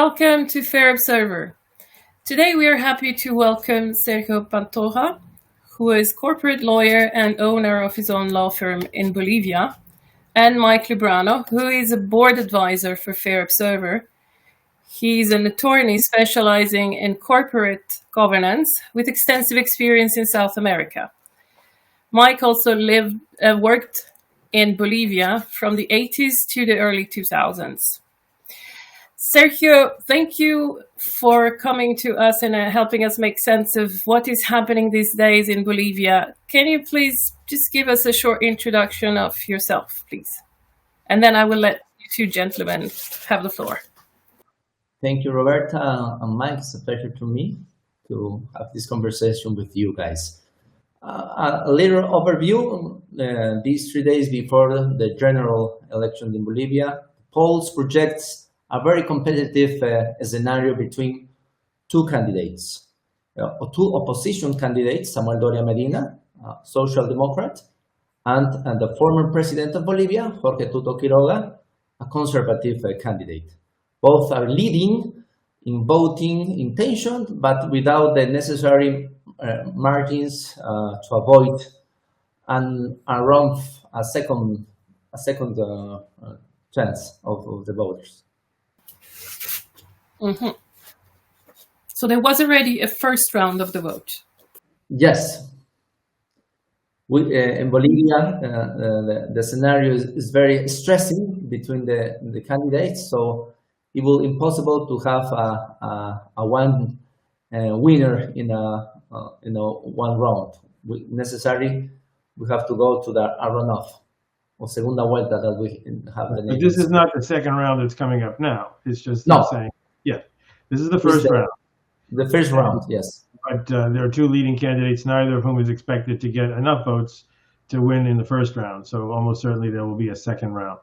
Welcome to Fair Observer. Today we are happy to welcome Sergio Pantoja, who is corporate lawyer and owner of his own law firm in Bolivia, and Mike Lubrano, who is a board advisor for Fair Observer. He's an attorney specializing in corporate governance with extensive experience in South America. Mike also worked in Bolivia from the 80s to the early 2000s. Sergio, thank you for coming to us and helping us make sense of what is happening these days in Bolivia. Can you please just give us a short introduction of yourself, please? And then I will let you two gentlemen have the floor. Thank you, Roberta and Mike. It's a pleasure to me to have this conversation with you guys. A little overview. These 3 days before the general election in Bolivia, polls projects a very competitive scenario between two candidates, two opposition candidates, Samuel Doria Medina, social democrat, and the former president of Bolivia, Jorge Tuto Quiroga, a conservative candidate. Both are leading in voting intention, but without the necessary margins to avoid a second chance of the voters. Mm-hmm. So there was already a first round of the vote. Yes. In Bolivia, the scenario is very stressing between the candidates, so it will be impossible to have a one winner in a one round. We have to go to the runoff or segunda vuelta that we have the name. But this is not the second round that's coming up now. It's just saying, yeah, this is the first round. The first round, yes. But there are two leading candidates, neither of whom is expected to get enough votes to win in the first round. So almost certainly there will be a second round.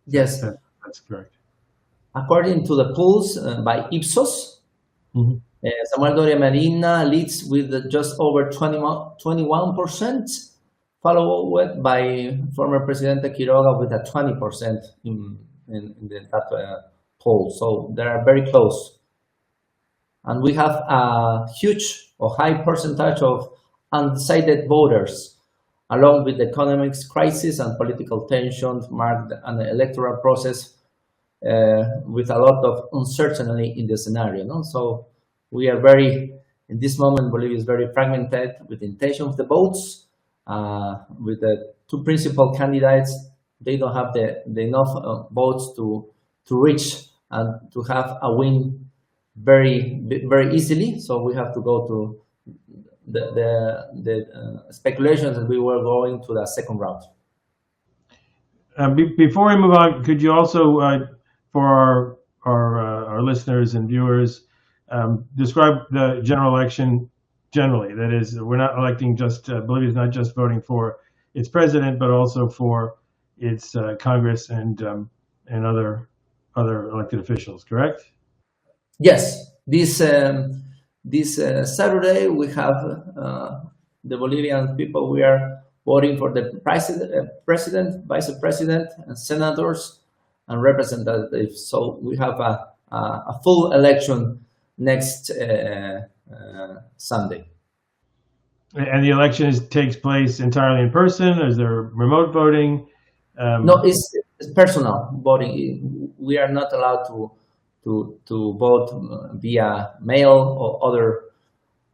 Yes. That's correct. According to the polls by Ipsos, Samuel Doria Medina leads with just over 21%, followed by former President Quiroga with a 20% in that poll. So they are very close. And we have a huge or high percentage of undecided voters, along with the economic crisis and political tensions marked an electoral process with a lot of uncertainty in the scenario. No? So we are in this moment, Bolivia is very fragmented with the intention of the votes. With the two principal candidates, they don't have the enough votes to reach and to have a win very easily. So we have to go to the speculations that we were going to the second round. Before we move on, could you also, for our listeners and viewers, describe the general election generally? That is, we're not electing Bolivia is not just voting for its president, but also for its Congress and other elected officials, correct? Yes. This Saturday we have the Bolivian people. We are voting for the president, vice president, and senators and representatives. So we have a full election next Sunday. And the election takes place entirely in person? Is there remote voting? No, it's personal voting. We are not allowed to vote via mail or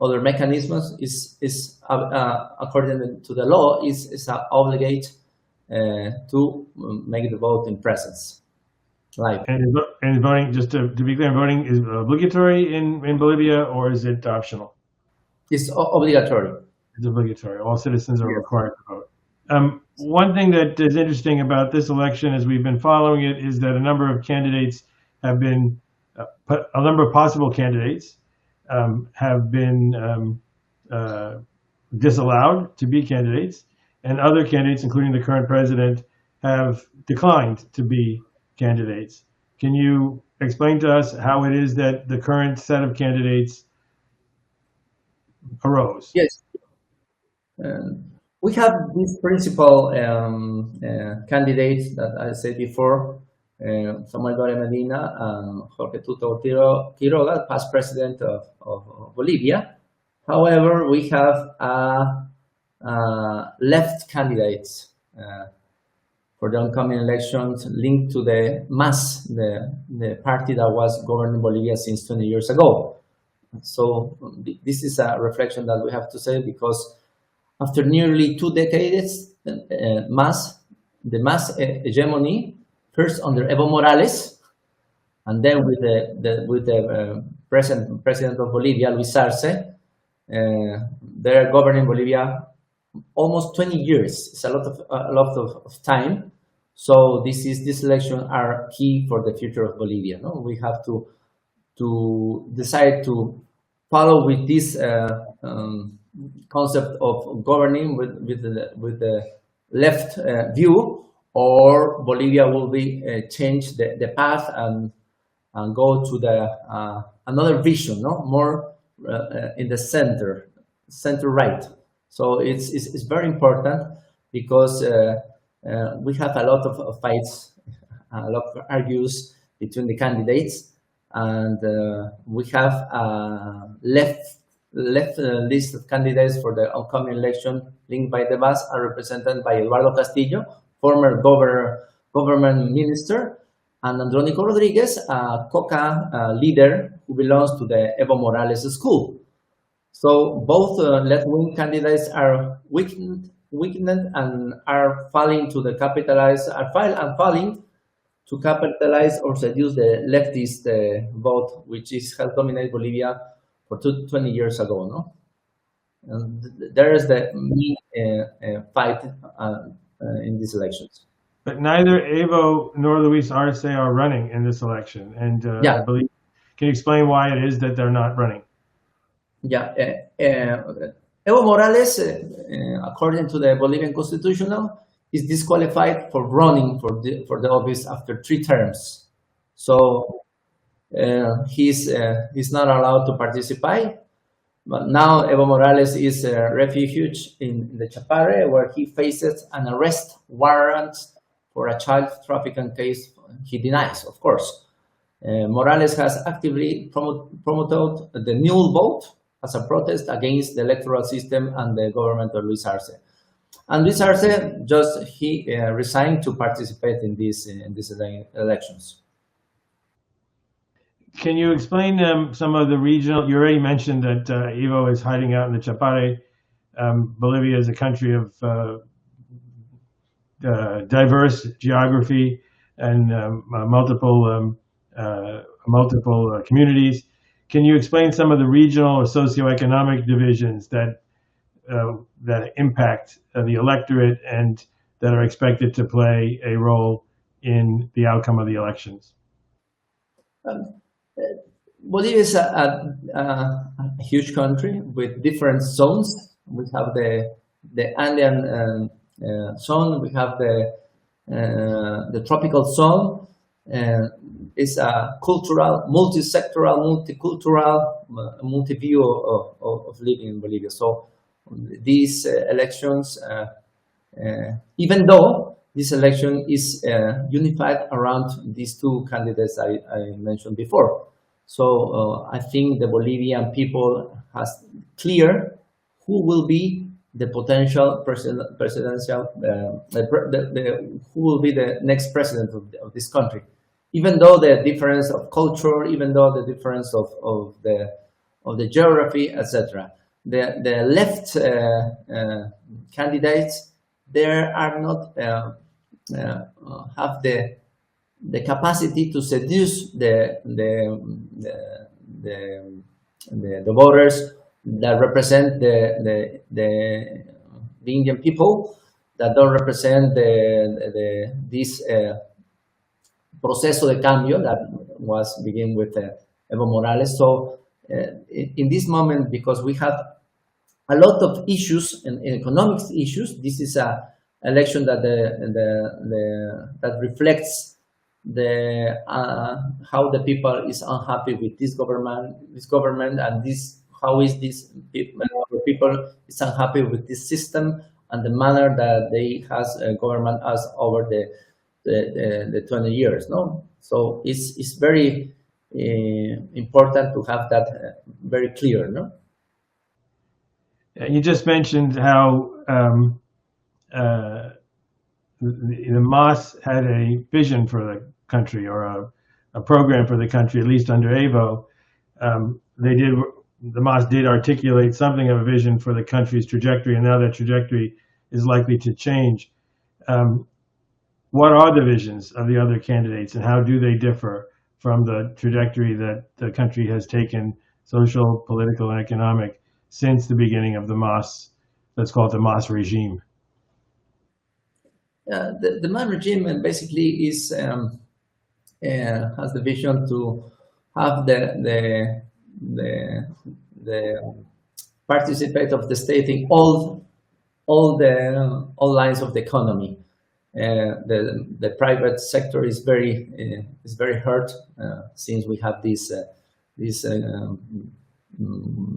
other mechanisms. Is according to the law is obligate to make the vote in presence. Live. And voting, just to be clear, voting is obligatory in Bolivia, or is it optional? It's obligatory. It's obligatory. All citizens are required to vote. One thing that is interesting about this election, as we've been following it, is that a number of candidates have been, a number of possible candidates have been disallowed to be candidates, and other candidates, including the current president, have declined to be candidates. Can you explain to us how it is that the current set of candidates arose? Yes. We have these principal candidates that I said before, Samuel Doria Medina and Jorge Tuto Quiroga, past president of Bolivia. However, we have left candidates for the oncoming elections linked to the MAS, the party that was governing Bolivia since 20 years ago. So this is a reflection that we have to say, because after nearly 2 decades, the MAS hegemony, first under Evo Morales, and then with the present president of Bolivia, Luis Arce, they're governing Bolivia almost 20 years. It's a lot of time. So this election are key for the future of Bolivia. No, we have to decide to follow with this concept of governing with the left view, or Bolivia will be change the path and go to the another vision, no, more in the center right. So it's very important, because we have a lot of fights, a lot of argues between the candidates, and we have a left list of candidates for the upcoming election linked by the MAS are represented by Eduardo Castillo, former government minister, and Andrónico Rodriguez, a COCA leader who belongs to the Evo Morales school. So both left-wing candidates are weakened and are falling to falling to capitalize or seduce the leftist vote, which has dominated Bolivia for 20 years ago. No, and there is the main fight in these elections. But neither Evo nor Luis Arce are running in this election, and yeah. I believe, can you explain why it is that they're not running? Yeah, Evo Morales, according to the Bolivian Constitutional, is disqualified for running for the office after 3 terms. So he's not allowed to participate. But now Evo Morales is refugeed in the Chapare, where he faces an arrest warrant for a child trafficking case. He denies, of course. Morales has actively promoted the null vote as a protest against the electoral system and the government of Luis Arce. And Luis Arce resigned to participate in these elections. Can you explain some of the regional? You already mentioned that Evo is hiding out in the Chapare. Bolivia is a country of diverse geography and multiple communities. Can you explain some of the regional or socioeconomic divisions that impact the electorate and that are expected to play a role in the outcome of the elections? Bolivia is a huge country with different zones. We have the Andean zone. We have the tropical zone. It's a cultural, multi-sectoral, multicultural, multi-view of living in Bolivia. So these elections, even though this election is unified around these 2 candidates I mentioned before. So I think the Bolivian people has clear who will be the potential presidential, who will be the next president of this country. Even though the difference of culture, even though the difference of the geography, etc., the left candidates there are not have the capacity to seduce the voters that represent the Indian people, that don't represent this proceso de cambio that was begin with Evo Morales. So in this moment, because we have a lot of issues and economic issues, this is a election that that reflects how the people is unhappy with this government, and how is this people is unhappy with this system and the manner that they has government us over the 20 years. No, so it's very important to have that very clear. No. You just mentioned how the MAS had a vision for the country, or a program for the country, at least under Evo. The MAS did articulate something of a vision for the country's trajectory, and now that trajectory is likely to change. What are the visions of the other candidates, and how do they differ from the trajectory that the country has taken, social, political, and economic, since the beginning of the MAS, let's call it the MAS regime? The MAS regime basically has the vision to have the participate of the state in all lines of the economy. The private sector is very hurt since we have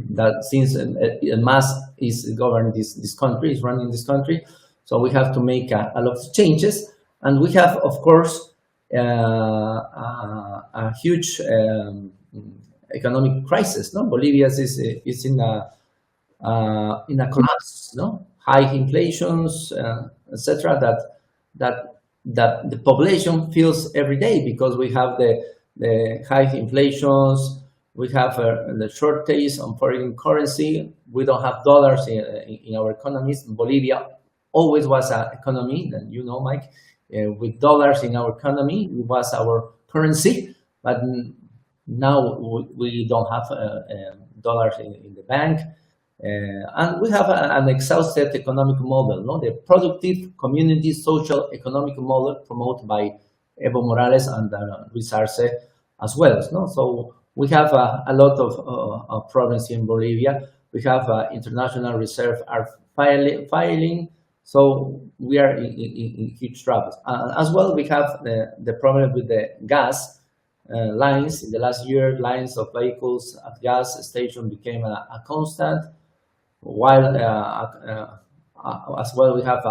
that since MAS is governing this country, is running this country. So we have to make a lot of changes, and we have, of course, a huge economic crisis. No, Bolivia is in a collapse. No, high inflations, etc. That the population feels every day, because we have the high inflations. We have the shortage on foreign currency. We don't have dollars in our economies. Bolivia always was an economy, and you know, Mike, with dollars in our economy, it was our currency. But now we don't have dollars in the bank, and we have an exhausted economic model. No, the productive community social economic model promoted by Evo Morales and Luis Arce as well. No, so we have a lot of problems in Bolivia. We have international reserve are filing. So we are in huge troubles. As well, we have the problem with the gas lines. In the last year, lines of vehicles at gas station became a constant, while as well we have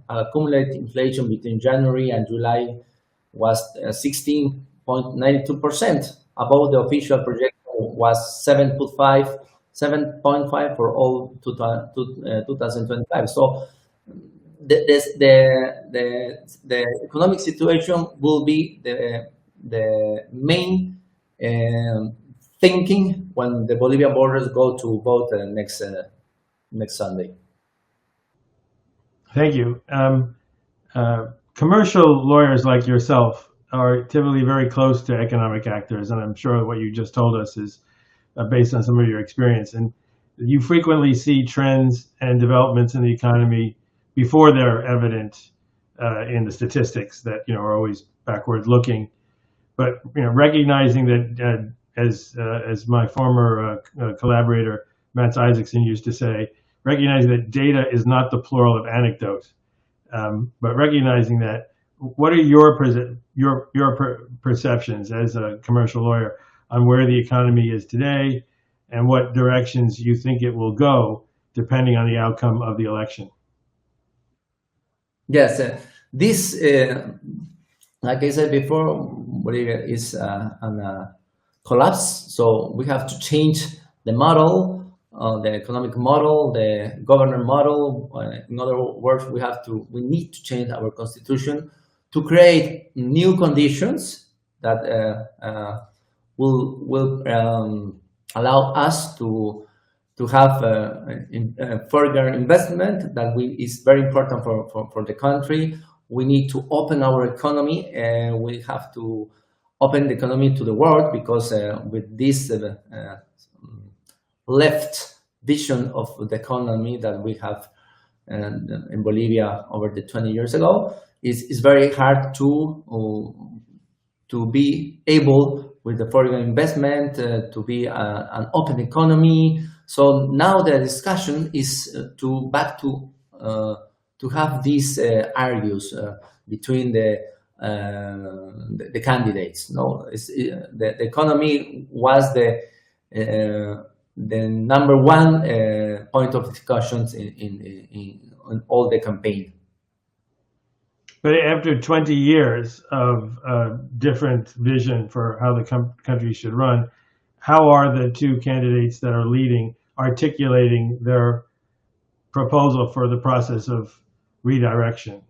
accumulated inflation between January and July was 16.92%. Above the official projection was 7.5 for all 2025. So the economic situation will be the main thinking when the Bolivian borders go to vote next Sunday. Thank you. Commercial lawyers like yourself are typically very close to economic actors, and I'm sure what you just told us is based on some of your experience. And you frequently see trends and developments in the economy before they're evident in the statistics that are always backward looking. But recognizing that, as my former collaborator Mats Isaacson used to say, recognizing that data is not the plural of anecdote, but recognizing that, what are your perceptions as a commercial lawyer on where the economy is today, and what directions you think it will go depending on the outcome of the election? Yes, this, like I said before, Bolivia is on a collapse. So we have to change the model, the economic model, the government model. In other words, we need to change our constitution to create new conditions that will allow us to have further investment that is very important for the country. We need to open our economy, and we have to open the economy to the world, because with this left vision of the economy that we have in Bolivia over the 20 years ago, it's very hard to be able, with the foreign investment, to be an open economy. So now the discussion is to have these argues between the candidates. No, the economy was the number one point of discussions in all the campaign. But after 20 years of different vision for how the country should run, how are the two candidates that are leading articulating their proposal for the process of redirection?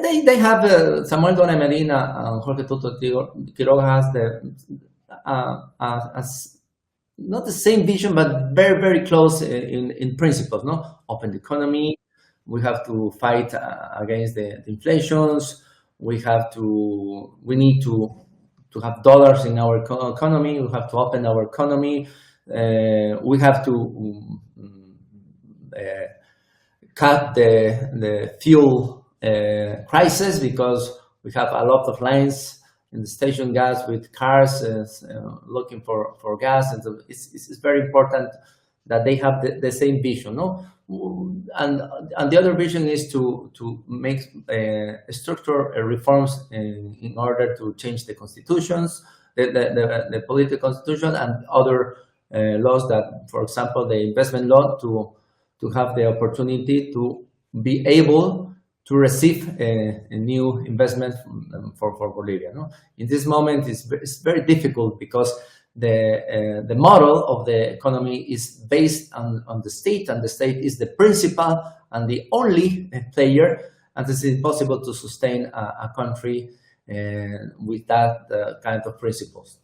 They have Samuel Doria Medina and Jorge Tuto Quiroga has as not the same vision, but very, very close in principles. No, open the economy. We have to fight against the inflations. We need to have dollars in our economy. We have to open our economy. We have to cut the fuel crisis, because we have a lot of lines in the station gas with cars looking for gas, and so it's very important that they have the same vision, no? And the other vision is to make structural reforms in order to change the constitutions, the political constitution, and other laws that, for example, the investment law, to have the opportunity to be able to receive a new investment for Bolivia. No? In this moment, it's very difficult, because the model of the economy is based on the state, and the state is the principal and the only player, and it's impossible to sustain a country with that kind of principles.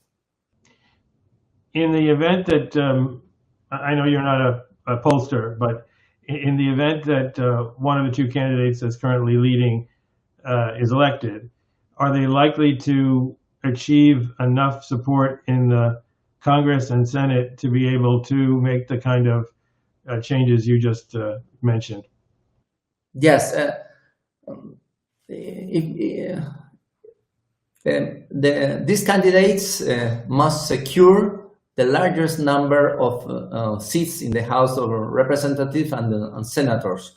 In the event that, I know you're not a pollster, but in the event that one of the two candidates that's currently leading is elected, are they likely to achieve enough support in the Congress and Senate to be able to make the kind of changes you just mentioned? Yes. These candidates must secure the largest number of seats in the House of Representatives and Senators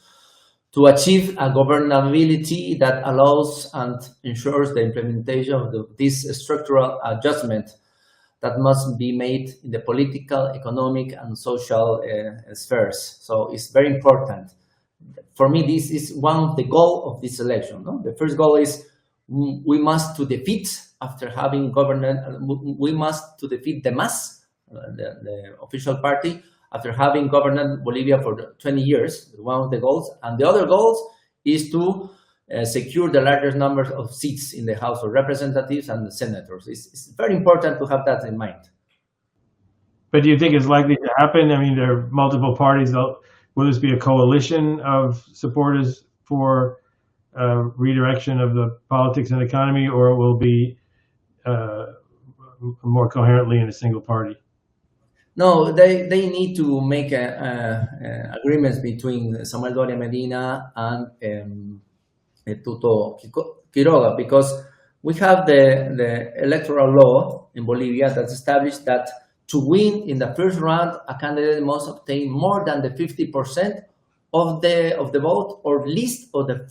to achieve a governability that allows and ensures the implementation of this structural adjustment that must be made in the political, economic, and social spheres. So it's very important. For me, this is one of the goals of this election. No? The first goal is we must to defeat, after having we must to defeat the MAS, the official party, after having governed Bolivia for 20 years, one of the goals. And the other goals is to secure the largest number of seats in the House of Representatives and the Senators. It's very important to have that in mind. But do you think it's likely to happen? I mean, there are multiple parties. Will this be a coalition of supporters for redirection of the politics and economy, or it will be more coherently in a single party? No, they need to make agreements between Samuel Doria Medina and Tuto Quiroga, because we have the electoral law in Bolivia that established that to win in the first round, a candidate must obtain more than the 50% of the vote, or least of the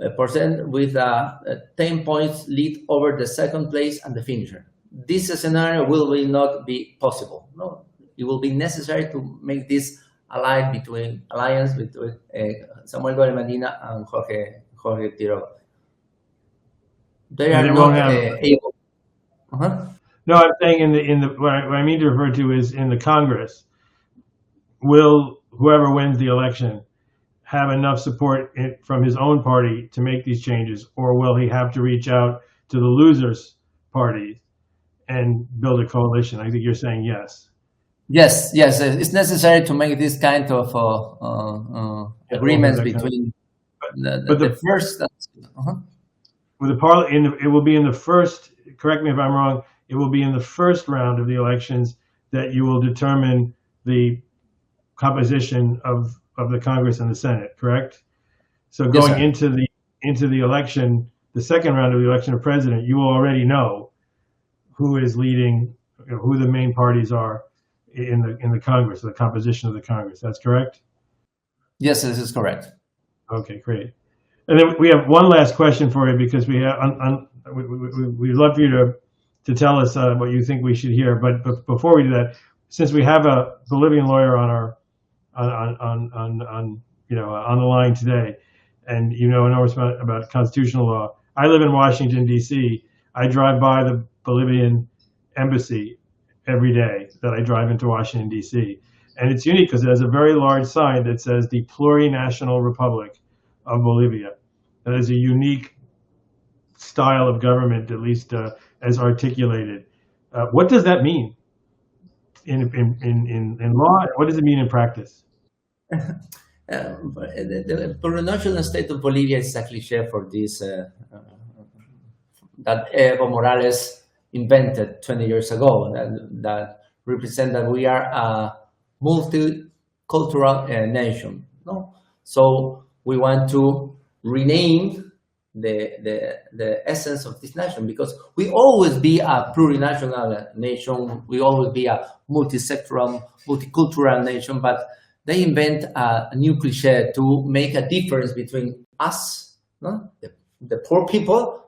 40% with a 10 points lead over the second place and the finisher. This scenario will not be possible. No, it will be necessary to make this alliance between Samuel Doria Medina and Jorge Quiroga. They are not able. No, I'm saying in the what I mean to refer to is in the Congress. Will whoever wins the election have enough support from his own party to make these changes, or will he have to reach out to the losers' parties and build a coalition? I think you're saying yes. Yes. It's necessary to make this kind of agreements between the first. With the it will be in the first. Correct me if I'm wrong. It will be in the first round of the elections that you will determine the composition of the Congress and the Senate. Correct. So going into the election, the second round of the election of president, you will already know who is leading, who the main parties are in the Congress, the composition of the Congress. That's correct? Yes, this is correct. Okay, great. And then we have one last question for you, because we'd love for you to tell us what you think we should hear. But before we do that, since we have a Bolivian lawyer on the line today, and you know enormous amount about constitutional law. I live in Washington, D.C. I drive by the Bolivian embassy every day that I drive into Washington, D.C. And it's unique because it has a very large sign that says the Plurinational Republic of Bolivia. That is a unique style of government, at least as articulated. What does that mean in law? What does it mean in practice? The plurinational state of Bolivia is a cliche for this that Evo Morales invented 20 years ago, that represent that we are a multicultural nation. No? So we want to rename the essence of this nation, because we always be a plurinational nation, we always be a multisectoral, multicultural nation, but they invent a new cliche to make a difference between us, no? the poor people,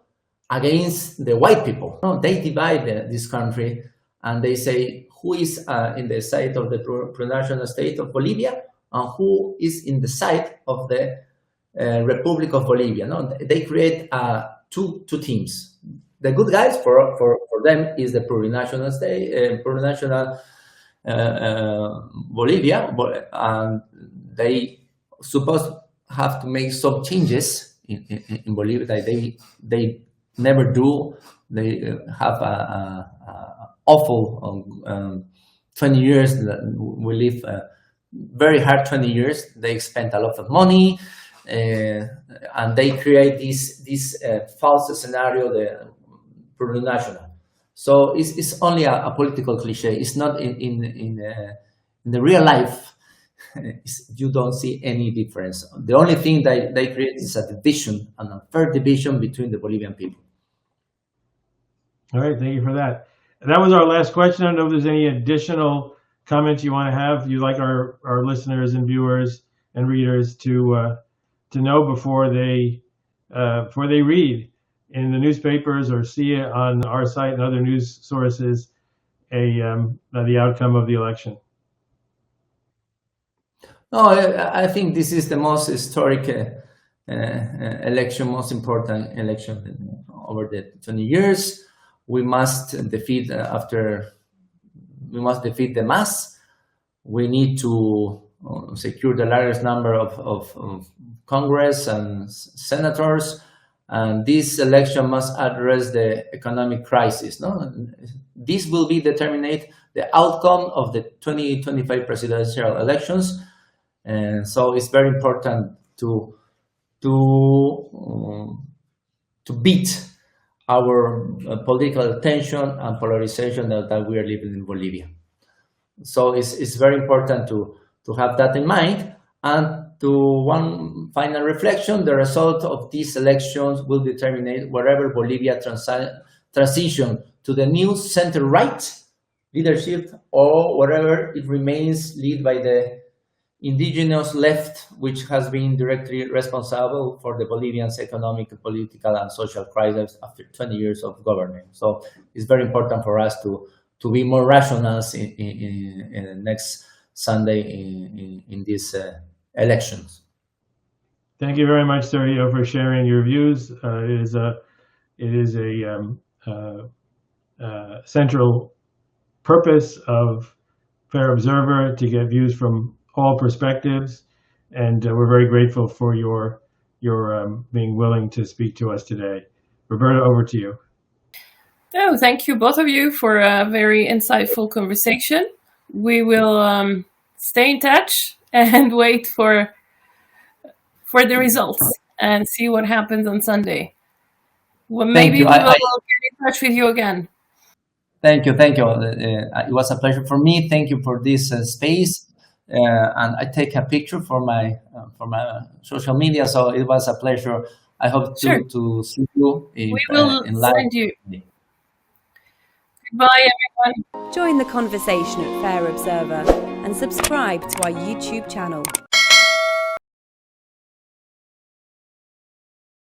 against the white people. No? They divide this country, and they say who is in the side of the plurinational state of Bolivia and who is in the side of the Republic of Bolivia. No? They create two teams. The good guys for them is the plurinational state, plurinational Bolivia, and they supposed have to make some changes in Bolivia that they never do. They have a awful 20 years. We live very hard 20 years. They spent a lot of money, and they create this false scenario, the plurinational. So it's only a political cliche. It's not in the real life. You don't see any difference. The only thing that they create is a division, an unfair division between the Bolivian people. All right, thank you for that. That was our last question. I don't know if there's any additional comments you want to have. You'd like our listeners and viewers and readers to know before they read in the newspapers or see it on our site and other news sources the outcome of the election. No, I think this is the most historic election, most important election over the 20 years. We must defeat the mass. We need to secure the largest number of Congress and senators, and this election must address the economic crisis. No, this will be determinate the outcome of the 2025 presidential elections, and so it's very important to beat our political tension and polarization that we are living in Bolivia. So it's very important to have that in mind. And to one final reflection, the result of these elections will determine wherever Bolivia transition to the new center-right leadership, or wherever it remains led by the indigenous left, which has been directly responsible for the Bolivian's economic, political, and social crisis after 20 years of governing. So it's very important for us to be more rational in next Sunday in these elections. Thank you very much, Sergio, for sharing your views. It is a central purpose of Fair Observer to get views from all perspectives, and we're very grateful for your being willing to speak to us today. Roberta, over to you. Oh, thank you, both of you, for a very insightful conversation. We will stay in touch and wait for the results and see what happens on Sunday. Well, maybe we will get in touch with you again. Thank you. It was a pleasure for me. Thank you for this space. And I take a picture for my social media, so it was a pleasure. I hope to see you in live. Send you. Goodbye, everyone. Join the conversation at Fair Observer and subscribe to our YouTube channel.